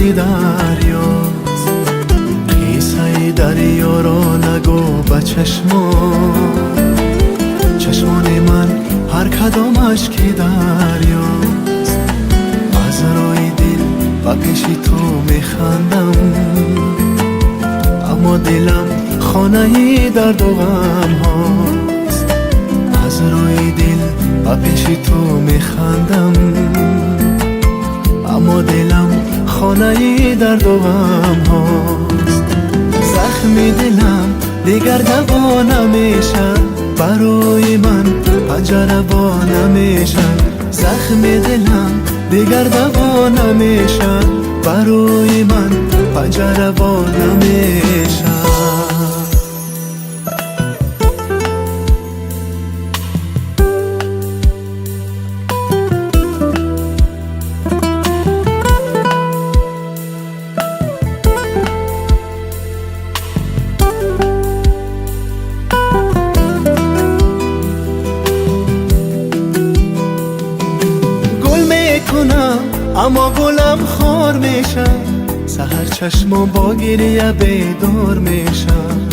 قصه دریاست. قصه دریا را نگو به چشمان من هر کدامش که دریاست. از روی دل و پیش تو میخندم، اما دلم خانه درد و غم هاست. از روی دل و پیش تو میخندم، اما دلم خانه درد و غم هاست. زخم دلم دیگر دوا نمیشن، برای من پنجره با نمیشن. زخم دلم دیگر دوا نمیشن، برای من پنجره با نمیشن. اما گلم خار میشم، سحر چشمم با گریه بیدار میشم.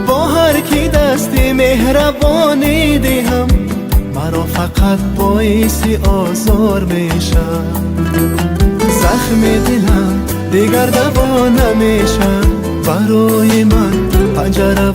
با هر کی دستی مهربانی دهم، مرا فقط باعث آزار میشم. زخم دلم دیگر دوا نمیشم، برای من پنجره